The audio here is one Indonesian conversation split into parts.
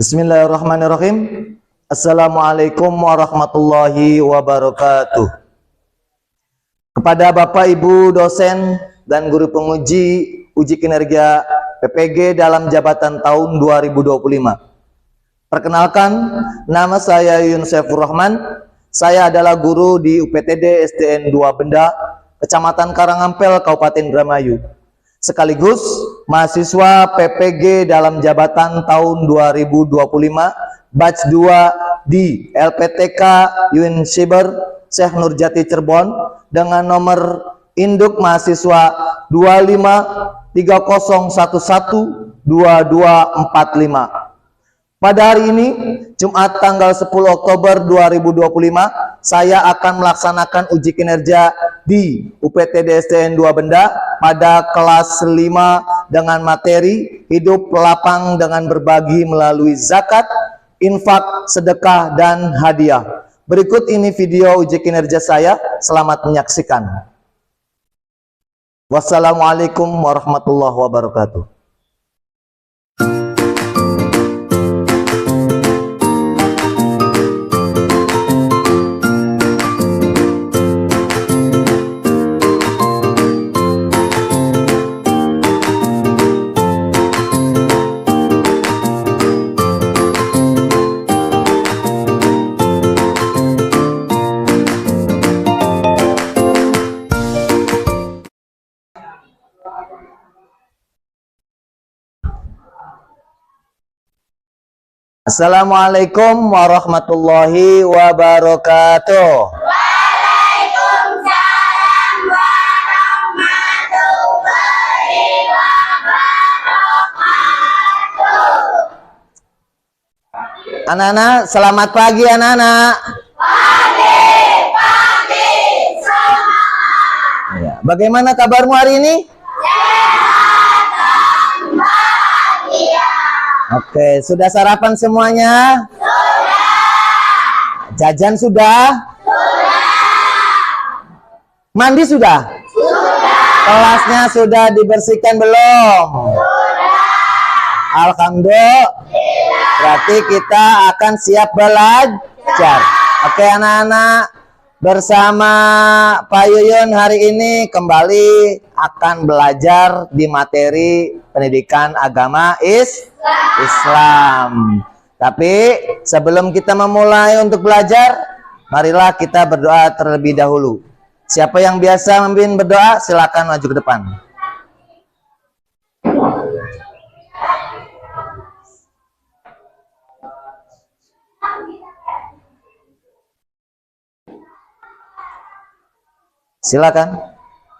Bismillahirrahmanirrahim. Assalamualaikum warahmatullahi wabarakatuh. Kepada Bapak Ibu dosen dan guru penguji uji kinerja PPG dalam jabatan tahun 2025. Perkenalkan, nama saya Yun Saifur Rahman. Saya adalah guru di UPTD SDN 2 Benda, Kecamatan Karangampel, Kabupaten Indramayu. Sekaligus mahasiswa PPG dalam jabatan tahun 2025 batch 2 di LPTK UIN Siber Syekh Nurjati Cirebon dengan nomor induk mahasiswa 2530112245. Pada hari ini, Jumat tanggal 10 Oktober 2025, saya akan melaksanakan uji kinerja di UPTD SDN 2 Benda pada kelas 5 dengan materi hidup lapang dengan berbagi melalui zakat, infak, sedekah, dan hadiah. Berikut ini video uji kinerja saya. Selamat menyaksikan. Wassalamualaikum warahmatullahi wabarakatuh. Assalamualaikum warahmatullahi wabarakatuh. Waalaikumsalam warahmatullahi wabarakatuh. Anak-anak, selamat pagi anak-anak. Pagi, semangat. Ya, bagaimana kabarmu hari ini? Sehat dan bahagia. Oke, sudah sarapan semuanya? Sudah. Jajan sudah? Mandi sudah? Kelasnya sudah dibersihkan belum? Alhamdulillah. Berarti kita akan siap belajar. Oke anak-anak, bersama Pak Yuyun hari ini kembali akan belajar di materi pendidikan agama Islam. Tapi sebelum kita memulai untuk belajar, marilah kita berdoa terlebih dahulu. Siapa yang biasa memimpin berdoa, silakan maju ke depan. Silakan.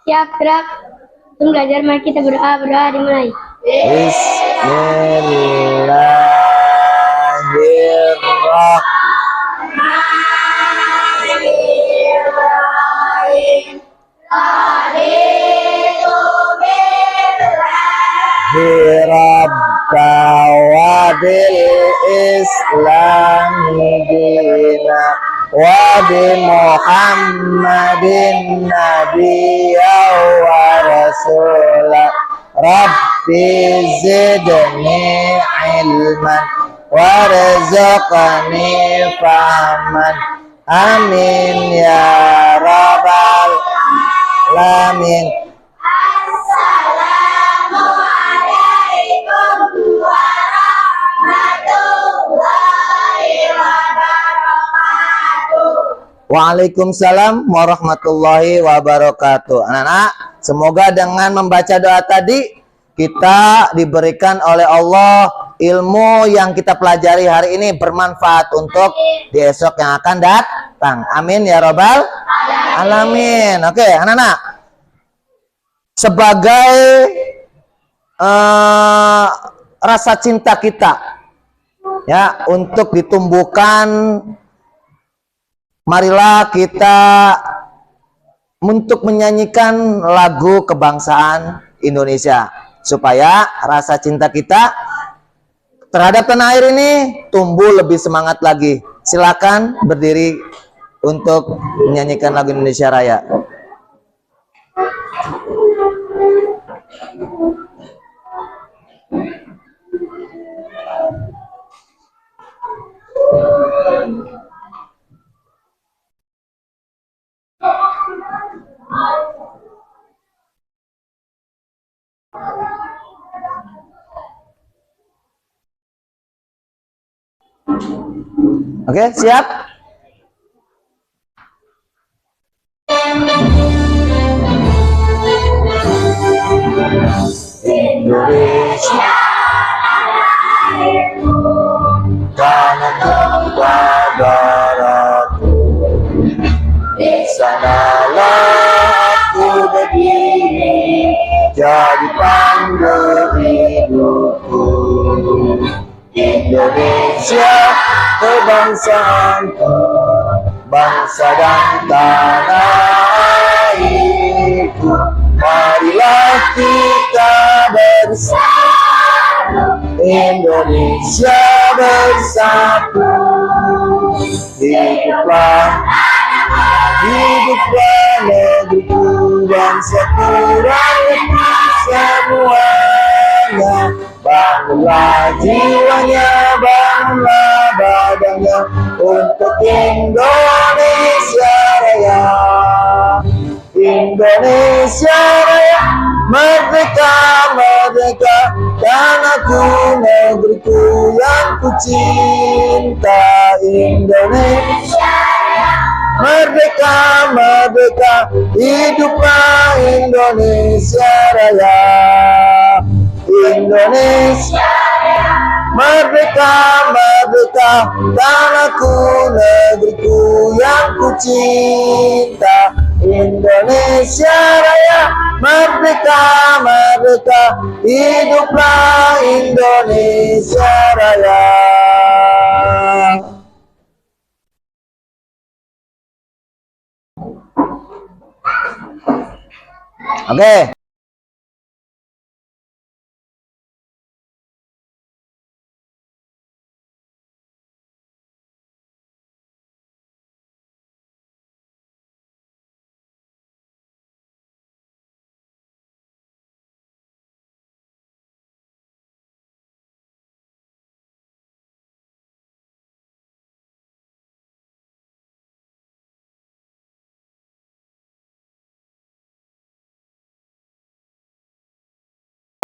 Siap, gerak. Untuk belajar, mari kita berdoa dimulai. Bismillahirrahmanirrahim. Rabbana wa bil Islami dina wa bi Muhammadin nabiyya wa rasula Rabbi zidni ilman warzuqni fahman amin ya rabbal alamin. Assalamualaikum warahmatullahi wabarakatuh. Waalaikumsalam warahmatullahi wabarakatuh. Anak-anak, semoga dengan membaca doa tadi kita diberikan oleh Allah ilmu yang kita pelajari hari ini bermanfaat untuk di esok yang akan datang. Amin ya robbal alamin. Oke, anak-anak, sebagai rasa cinta kita ya untuk ditumbuhkan, marilah kita untuk menyanyikan lagu kebangsaan Indonesia supaya rasa cinta kita terhadap tanah air ini tumbuh lebih semangat lagi. Silakan berdiri untuk menyanyikan lagu Indonesia Raya. Oke, siap? Indonesia tanah tumpah darahku, di sanalah aku berdiri, jadi panggul hidupku. Indonesia kebangsaanku, bangsa dan tanah airku. Marilah kita bersatu, Indonesia bersatu. Hiduplah, hiduplah negeriku, bangsaku, rakyatku semuanya. Bangunlah jiwanya, bangunlah badannya untuk Indonesia Raya. Indonesia Raya, merdeka, merdeka, tanahku, negeriku yang ku cinta. Indonesia Raya, merdeka, merdeka, hiduplah Indonesia Raya. Indonesia Raya, merdeka, merdeka, tanahku, negeriku yang ku cinta. Indonesia Raya, merdeka, merdeka, hiduplah Indonesia Raya. Oke.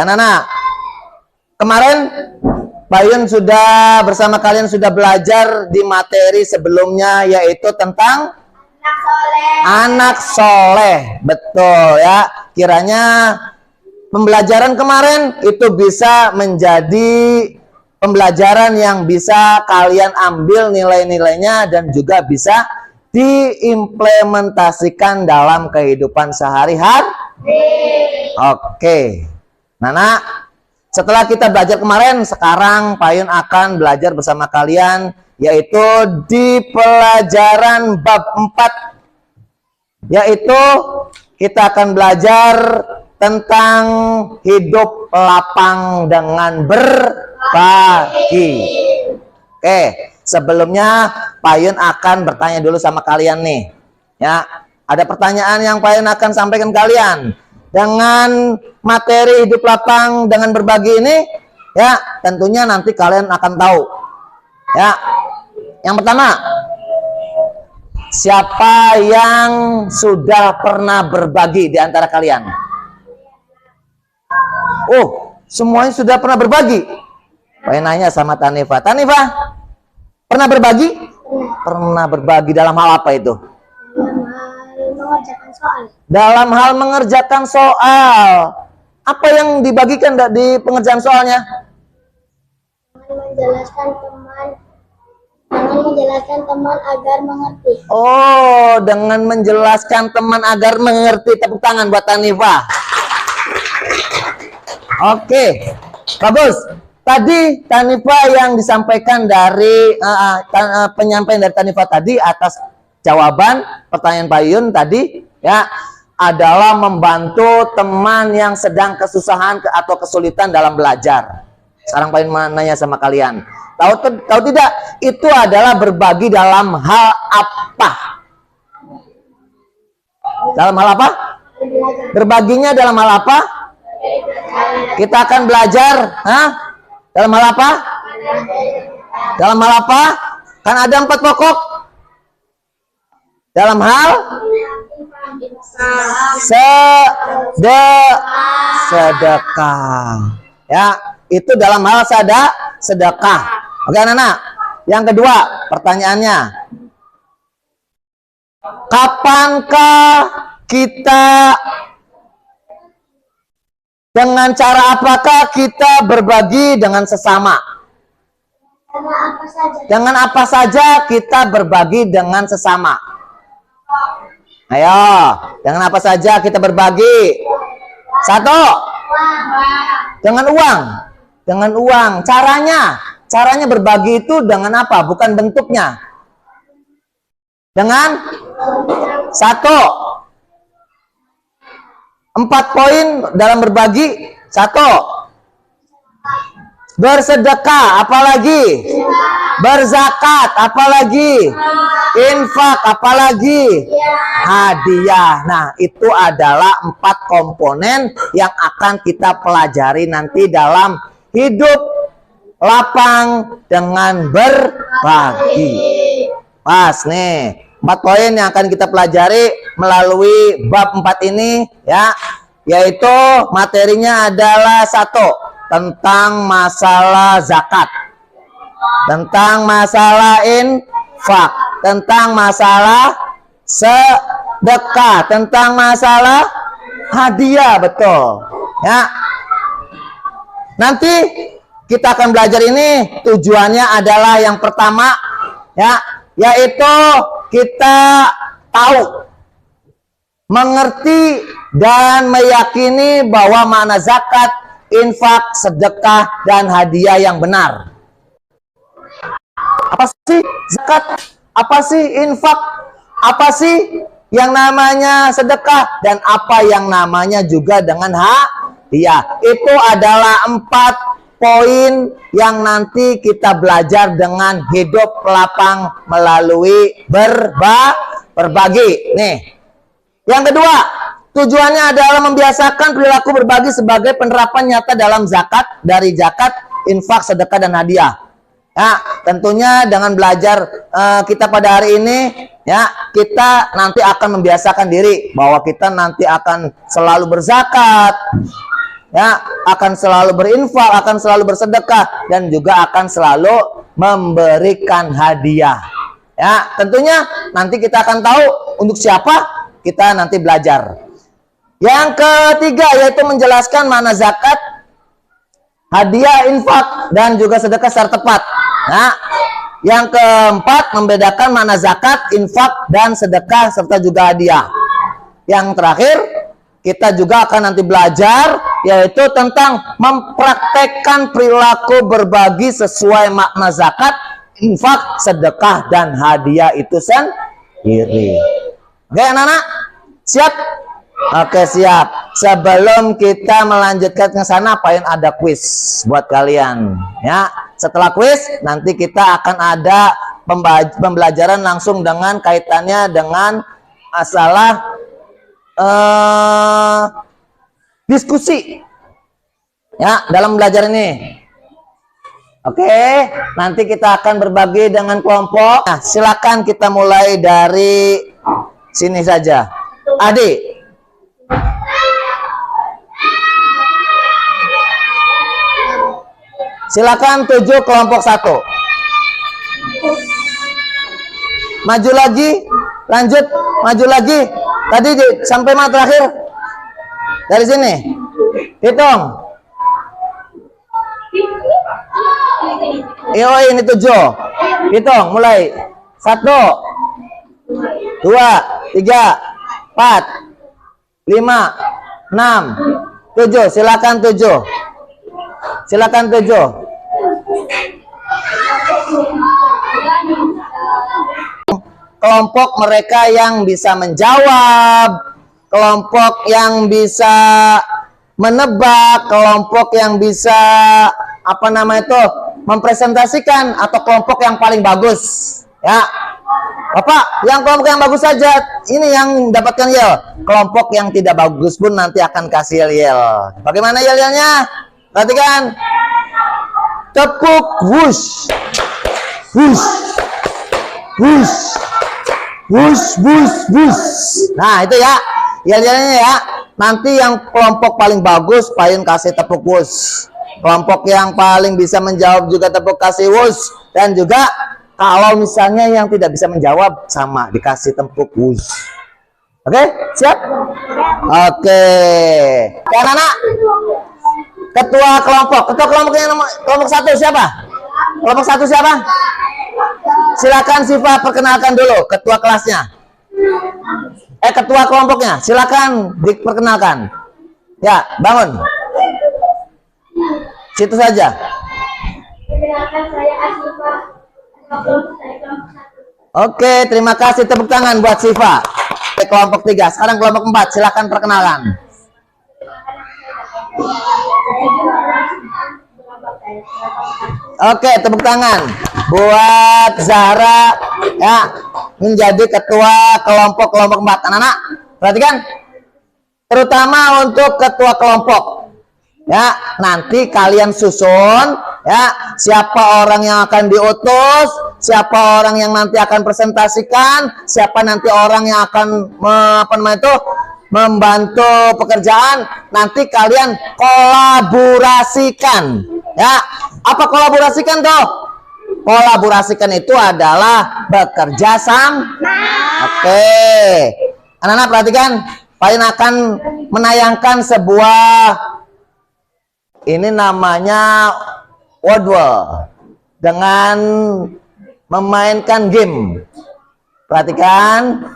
Anak-anak, kemarin Pak Yun sudah bersama kalian sudah belajar di materi sebelumnya, yaitu tentang anak soleh. Betul ya. Kiranya pembelajaran kemarin itu bisa menjadi pembelajaran yang bisa kalian ambil nilai-nilainya dan juga bisa diimplementasikan dalam kehidupan sehari-hari. Oke. Nana, setelah kita belajar kemarin, sekarang Pak Yun akan belajar bersama kalian, yaitu di pelajaran bab 4. Yaitu kita akan belajar tentang hidup lapang dengan berbagi. Oke, sebelumnya Pak Yun akan bertanya dulu sama kalian nih. Ya, ada pertanyaan yang Pak Yun akan sampaikan kalian. Dengan materi hidup lapang dengan berbagi ini, ya tentunya nanti kalian akan tahu. Ya, yang pertama, siapa yang sudah pernah berbagi di antara kalian? Oh, semuanya sudah pernah berbagi. Pengen nanya sama Tanifa. Tanifa, pernah berbagi? Pernah berbagi dalam hal apa itu? Mengerjakan soal. Dalam hal mengerjakan soal. Apa yang dibagikan di pengerjaan soalnya? Dengan menjelaskan teman agar mengerti. Oh, dengan menjelaskan teman agar mengerti. Tepuk tangan buat Tanifa. Oke, bagus. Tadi Tanifa yang disampaikan dari penyampaian dari Tanifa tadi atas jawaban pertanyaan Pak Yun tadi ya adalah membantu teman yang sedang kesusahan atau kesulitan dalam belajar. Sekarang Pak Yun nanya sama kalian, tahu tidak itu adalah berbagi dalam hal apa? Dalam hal apa? Berbaginya dalam hal apa? Kita akan belajar, dalam hal apa? Dalam hal apa? Kan ada 4 pokok. Dalam hal sedekah. Ya, itu dalam hal sedekah. Oke, anak-anak. Yang kedua, pertanyaannya. Kapankah kita, dengan cara apakah kita berbagi dengan sesama? Dengan apa saja kita berbagi dengan sesama? Ayo, dengan apa saja kita berbagi? 1, dengan uang. Dengan uang. Caranya berbagi itu dengan apa? Bukan bentuknya. Dengan 1. 4 poin dalam berbagi. 1. Bersedekah, apalagi? Berzakat, apalagi? Infak, apalagi? Hadiah. Nah, itu adalah 4 komponen yang akan kita pelajari nanti dalam hidup lapang dengan berbagi. Pas nih, 4 poin yang akan kita pelajari melalui bab 4 ini, ya, yaitu materinya adalah 1. Tentang masalah zakat, tentang masalah infak, tentang masalah sedekah, tentang masalah hadiah, betul. Ya, nanti kita akan belajar ini, tujuannya adalah yang pertama, ya, yaitu kita tahu, mengerti dan meyakini bahwa makna zakat, infak, sedekah, dan hadiah yang benar. Apa sih zakat? Apa sih infak? Apa sih yang namanya sedekah? Dan apa yang namanya juga dengan hadiah? Itu adalah 4 poin yang nanti kita belajar dengan hidup lapang melalui berbagi. Nih, yang kedua, tujuannya adalah membiasakan perilaku berbagi sebagai penerapan nyata dalam zakat, dari zakat, infak, sedekah, dan hadiah. Ya, tentunya dengan belajar kita pada hari ini, ya, kita nanti akan membiasakan diri bahwa kita nanti akan selalu berzakat, ya, akan selalu berinfak, akan selalu bersedekah, dan juga akan selalu memberikan hadiah. Ya, tentunya nanti kita akan tahu untuk siapa kita nanti belajar. Yang ketiga yaitu menjelaskan makna zakat, hadiah, infak, dan juga sedekah secara tepat. Nah, yang keempat membedakan makna zakat, infak, dan sedekah serta juga hadiah. Yang terakhir kita juga akan nanti belajar yaitu tentang mempraktekkan perilaku berbagi sesuai makna zakat, infak, sedekah, dan hadiah itu sendiri. Oke, anak-anak, siap? Oke, siap. Sebelum kita melanjutkan ke sana, paling ada kuis buat kalian, ya. Setelah kuis nanti kita akan ada pembelajaran langsung dengan kaitannya dengan masalah diskusi, ya, dalam belajar ini. Oke, nanti kita akan berbagi dengan kelompok. Nah, silakan kita mulai dari sini saja. Adik, silakan tuju kelompok 1. Maju lagi, lanjut, maju lagi. Tadi sampai mana terakhir? Dari sini. Hitung. Ini 7. Hitung, mulai. 1, 2, 3, 4, 5, 6, 7. Silakan 7. Silakan 7. Kelompok mereka yang bisa menjawab, kelompok yang bisa menebak, kelompok yang bisa mempresentasikan, atau kelompok yang paling bagus, ya. Bapak, yang kelompok yang bagus saja ini yang dapatkan yel. Kelompok yang tidak bagus pun nanti akan kasih yel. Bagaimana yel-yelnya? Perhatikan. Tepuk, wush, wush, Wush. Wush, wush, wush. Nah, itu ya. Yel-yelnya ya. Nanti yang kelompok paling bagus, Payun kasih tepuk wush. Kelompok yang paling bisa menjawab juga tepuk kasih wush. Dan juga kalau misalnya yang tidak bisa menjawab, sama dikasih tepuk wush. Oke, siap? Oke. Anak-anak, ketua kelompoknya kelompok 1 siapa? Kelompok 1 siapa? Silakan Siva perkenalkan dulu ketua kelasnya. Ketua kelompoknya, silakan diperkenalkan. Ya, bangun. Situ saja. Perkenalkan saya Asifa. Kelompok saya kelompok 1. Oke, terima kasih, tepuk tangan buat Siva. Kelompok 3, sekarang kelompok 4, silakan perkenalan. Oke, tepuk tangan buat Zahra ya, menjadi ketua kelompok 4. Anak-anak, perhatikan, terutama untuk ketua kelompok ya, nanti kalian susun ya, siapa orang yang akan diutus, siapa orang yang nanti akan presentasikan, siapa nanti orang yang akan membantu pekerjaan. Nanti kalian kolaborasikan ya. Apa kolaborasikan toh? Kolaborasikan itu adalah bekerja sama. Oke, anak-anak perhatikan, Payun akan menayangkan sebuah, ini namanya Wordwall, dengan memainkan game. Perhatikan.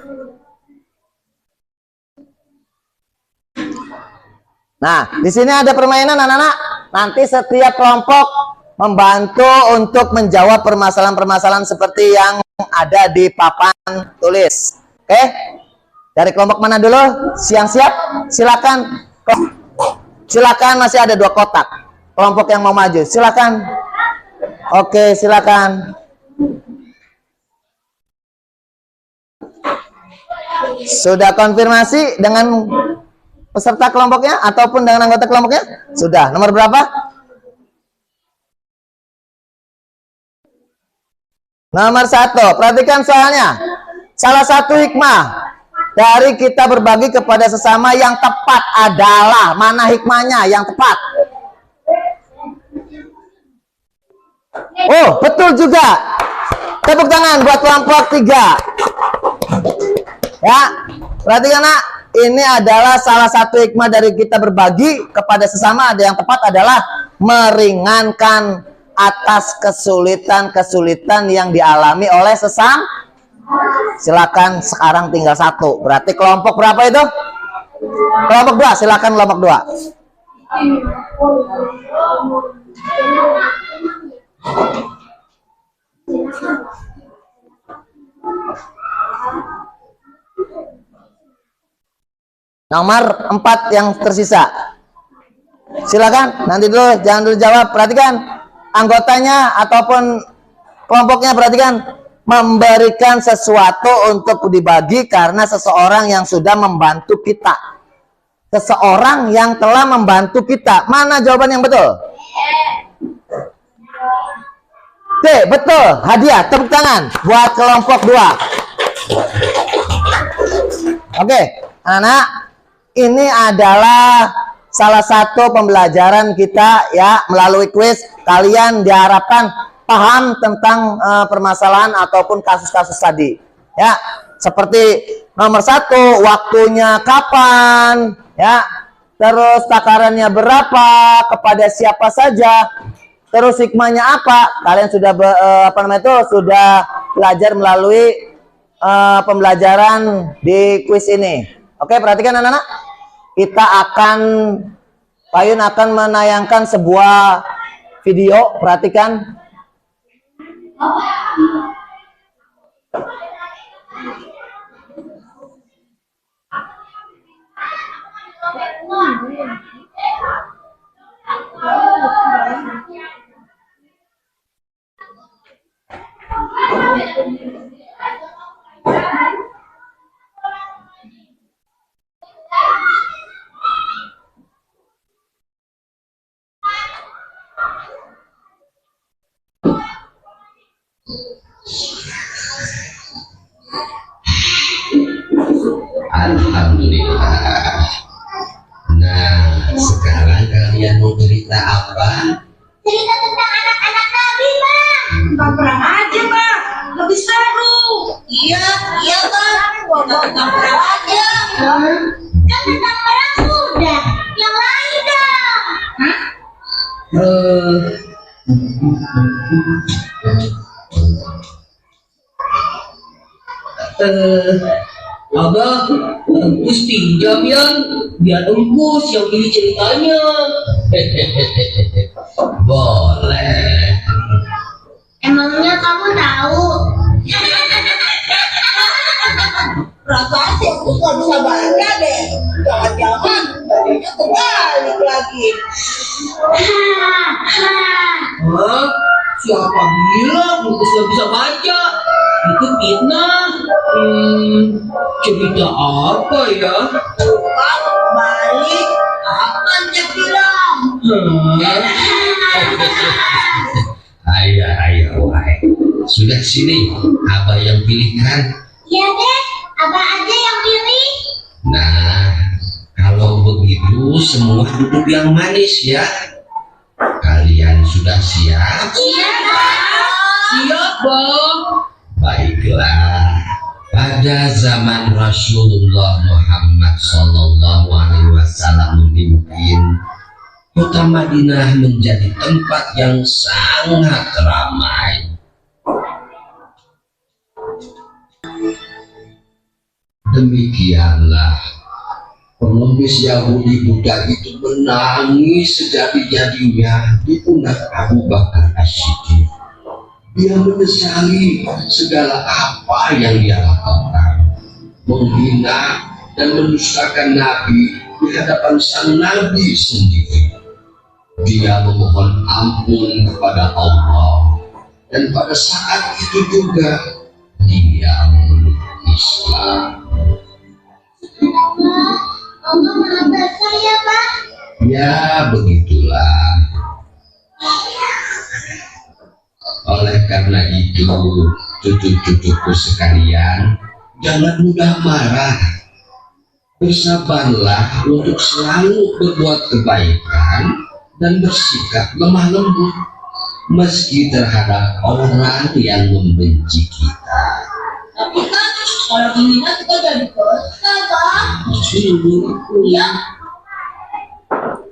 Nah, di sini ada permainan anak-anak. Nanti setiap kelompok membantu untuk menjawab permasalahan-permasalahan seperti yang ada di papan tulis. Oke? Dari kelompok mana dulu? Siang siap? Silakan. Silakan, masih ada 2 kotak. Kelompok yang mau maju, silakan. Oke, silakan. Sudah konfirmasi dengan peserta kelompoknya ataupun dengan anggota kelompoknya? Sudah. Nomor berapa? Nomor 1. Perhatikan soalnya. Salah satu hikmah dari kita berbagi kepada sesama yang tepat adalah, mana hikmahnya yang tepat? Oh, betul juga. Tepuk tangan buat kelompok 3. Ya, perhatikan nak, ini adalah salah satu hikmah dari kita berbagi kepada sesama. Ada yang tepat adalah meringankan atas kesulitan-kesulitan yang dialami oleh sesama. Silakan, sekarang tinggal 1. Berarti kelompok berapa itu? Kelompok 2, silakan kelompok 2. Nomor 4 yang tersisa. Silakan, nanti dulu, jangan dulu jawab. Perhatikan anggotanya ataupun kelompoknya, perhatikan, memberikan sesuatu untuk dibagi karena seseorang yang sudah membantu kita. Seseorang yang telah membantu kita. Mana jawaban yang betul? D, betul. Hadiah, tepuk tangan buat kelompok 2. Oke, anak-anak, ini adalah salah satu pembelajaran kita ya, melalui kuis. Kalian diharapkan paham tentang permasalahan ataupun kasus-kasus tadi ya, seperti nomor 1, waktunya kapan ya, terus takarannya berapa, kepada siapa saja, terus hikmahnya apa. Kalian sudah sudah belajar melalui pembelajaran di kuis ini. Oke, perhatikan anak-anak, Payun akan menayangkan sebuah video. Perhatikan. Alhamdulillah. Nah, sekarang kalian mau cerita apa? Cerita tentang anak-anak Nabi, Bang. Tentang perang aja, Bang. Lebih seru. Iya, Bang. Tentang perang aja. Kan tentang perang sudah. Yang lain dong. Eh, Abah, Engkus pinjam ya, biar Engkus yang pilih ceritanya. boleh. Emangnya kamu tahu? Perasaan sih Engkus gak bisa baca deh. Jangan-jangan bacanya kebalik lagi. Hah? Siapa bilang Engkus gak bisa baca? Itu fitnah. Cerita apa ya? Kan balik. Kapan dia bilang? Ayo, wahai. Sudah sini, Abah yang pilihkan. Iya deh, Abah aja yang pilih. Nah, kalau begitu semua duduk yang manis ya. Kalian sudah siap? Iya, Bang. Siap, Bang. Baiklah. Pada zaman Rasulullah Muhammad SAW memimpin, kota Madinah menjadi tempat yang sangat ramai. Demikianlah pengemis Yahudi Buddha itu menangis sejadi-jadinya di pundak Abu Bakar As-Siddiq. Dia menyesali segala apa yang dia lakukan, menghina dan mendustakan Nabi di hadapan sang Nabi sendiri. Dia memohon ampun kepada Allah, dan pada saat itu juga dia memeluk Islam. Allah Maha Besar ya, Pak. Ya, begitulah. Oleh karena itu, cucu-cucuku sekalian, jangan mudah marah. Bersabarlah untuk selalu berbuat kebaikan dan bersikap lemah lembut meski terhadap orang yang membenci kita. Tapi kan kalau menghina kita jadi dosa, Bang. Iya.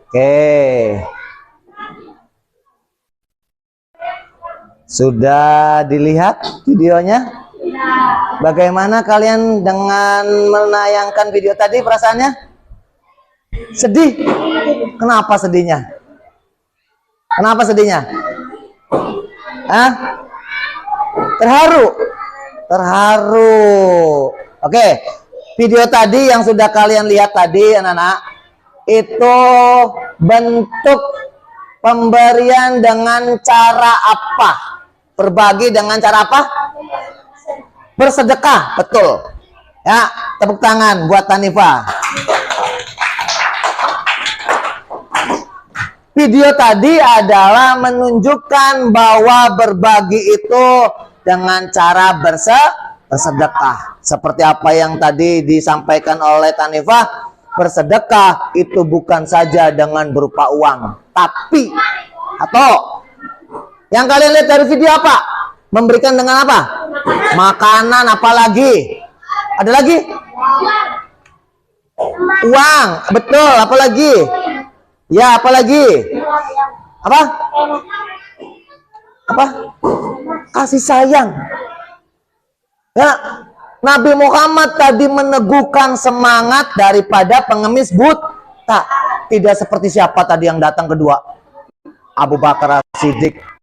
Oke. Sudah dilihat videonya? Bagaimana kalian dengan menayangkan video tadi perasaannya? Sedih? Kenapa sedihnya? Kenapa sedihnya? Hah? Terharu? Terharu. Oke, video tadi yang sudah kalian lihat tadi anak-anak, itu bentuk pemberian dengan cara apa? Berbagi dengan cara apa? Bersedekah, betul. Ya, tepuk tangan buat Tanifa. Video tadi adalah menunjukkan bahwa berbagi itu dengan cara bersedekah. Seperti apa yang tadi disampaikan oleh Tanifa, bersedekah itu bukan saja dengan berupa uang, tapi atau yang kalian lihat dari video apa? Memberikan dengan apa? Makanan, apa lagi? Ada lagi? Uang, betul. Apa lagi? Ya, apa lagi? Apa? Apa? Kasih sayang. Ya, Nabi Muhammad tadi meneguhkan semangat daripada pengemis buta. Tidak seperti siapa tadi yang datang kedua? Abu Bakar As-Siddiq.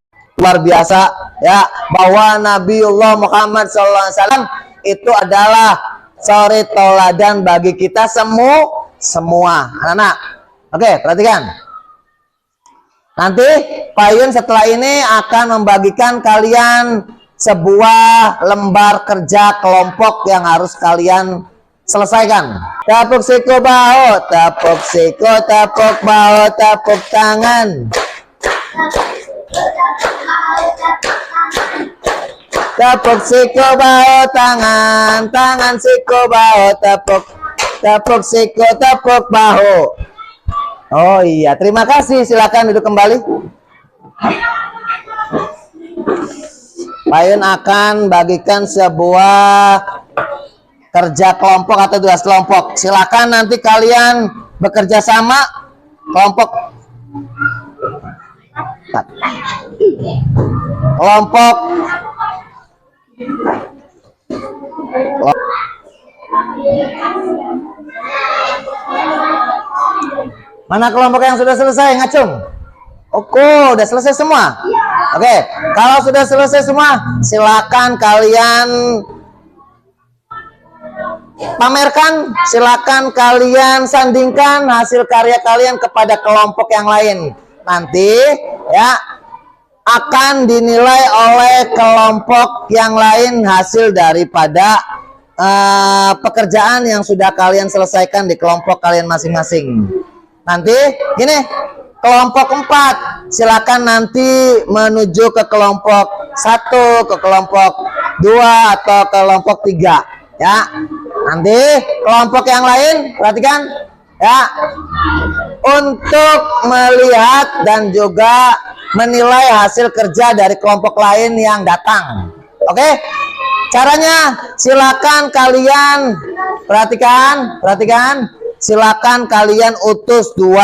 Luar biasa ya, bahwa Nabiullah Muhammad SAW itu adalah suri toladan bagi kita semua anak-anak. Oke, perhatikan. Nanti Pak Yun setelah ini akan membagikan kalian sebuah lembar kerja kelompok yang harus kalian selesaikan. Tepuk siku bahu, tepuk siku, tepuk bahu, tepuk tangan. Tepuk siku bahu tangan, tangan siku bahu tepuk. tepuk siku, tepuk bahu. Oh iya, terima kasih. Silakan duduk kembali. Payun akan bagikan sebuah kerja kelompok atau tugas kelompok. Silakan nanti kalian bekerja sama kelompok mana kelompok yang sudah selesai, ngacung? Oke, udah selesai semua. Oke, kalau sudah selesai semua, silakan kalian pamerkan, silakan kalian sandingkan hasil karya kalian kepada kelompok yang lain. Nanti ya akan dinilai oleh kelompok yang lain hasil daripada pekerjaan yang sudah kalian selesaikan di kelompok kalian masing-masing. Nanti gini, kelompok 4 silakan nanti menuju ke kelompok 1, ke kelompok 2 atau kelompok 3 ya. Nanti kelompok yang lain perhatikan ya, untuk melihat dan juga menilai hasil kerja dari kelompok lain yang datang. Oke? Caranya silakan kalian perhatikan, silakan kalian utus 2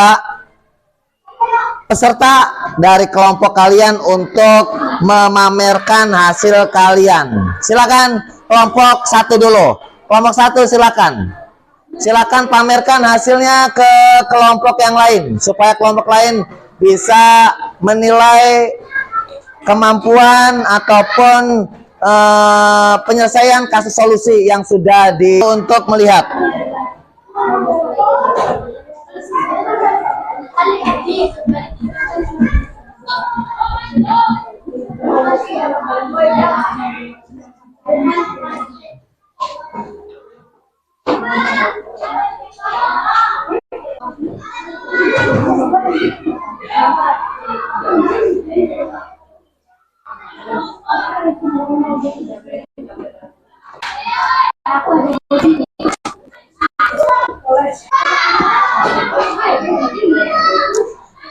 peserta dari kelompok kalian untuk memamerkan hasil kalian. Silakan kelompok 1 dulu. Kelompok 1 silakan pamerkan hasilnya ke kelompok yang lain supaya kelompok lain bisa menilai kemampuan ataupun penyelesaian kasus solusi yang sudah untuk melihat.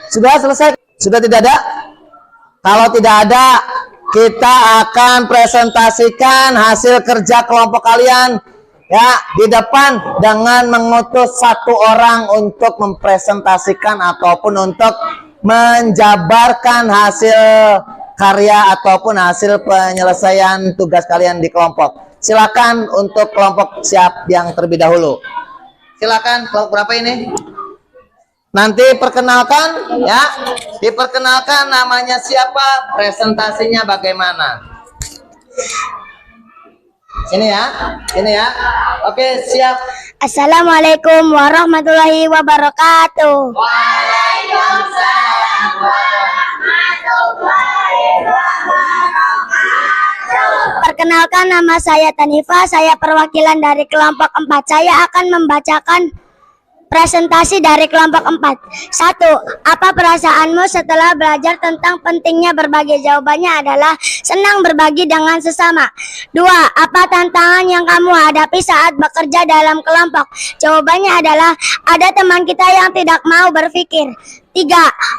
Sudah selesai? Sudah tidak ada? Kalau tidak ada, kita akan presentasikan hasil kerja kelompok kalian ya di depan dengan mengutus 1 orang untuk mempresentasikan ataupun untuk menjabarkan hasil karya ataupun hasil penyelesaian tugas kalian di kelompok. Silakan untuk kelompok siap yang terlebih dahulu. Silakan kelompok berapa ini? Nanti perkenalkan ya, diperkenalkan namanya siapa, presentasinya bagaimana. Sini ya. Oke, siap. Assalamualaikum warahmatullahi wabarakatuh. Waalaikumsalam warahmatullahi wabarakatuh. Perkenalkan, nama saya Tanifa, saya perwakilan dari kelompok 4. Saya akan membacakan presentasi dari kelompok 4. 1. Apa perasaanmu setelah belajar tentang pentingnya berbagi? Jawabannya adalah senang berbagi dengan sesama. 2. Apa tantangan yang kamu hadapi saat bekerja dalam kelompok? Jawabannya adalah ada teman kita yang tidak mau berpikir. 3.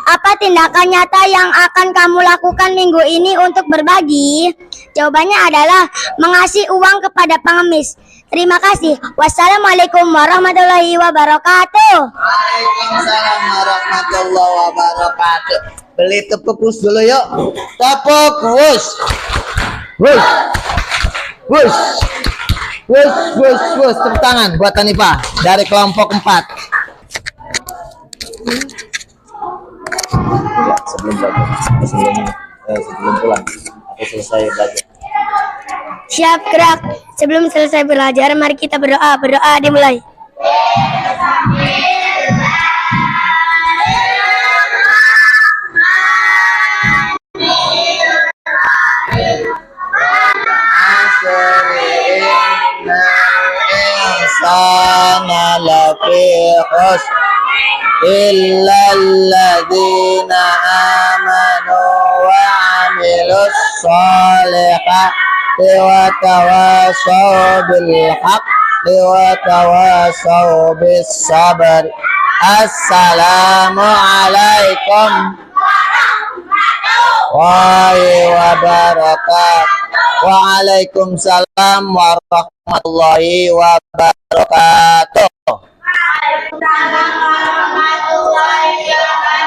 Apa tindakan nyata yang akan kamu lakukan minggu ini untuk berbagi? Jawabannya adalah mengasih uang kepada pengemis. Terima kasih. Wassalamualaikum warahmatullahi wabarakatuh. Waalaikumsalam warahmatullahi wabarakatuh. Beli tepuk wush dulu yuk. Tepuk wush. Wush. Wush. Wush, wush, wush. Tepuk tangan buat Tanifah dari kelompok 4. Sebelum pulang aku selesai belajar. Siap, gerak. Sebelum selesai belajar, mari kita berdoa. Berdoa dimulai. Sana lafi khusr illalladzina amanu wa amilus sholihati wa tawassaw bil haqqi wa tawassaw bis sabr. Assalamualaikum warahmatullahi wabarakatuh. Waalaikumsalam warahmatullahi wabarakatuh. Waalaikumsalam warahmatullahi wabarakatuh.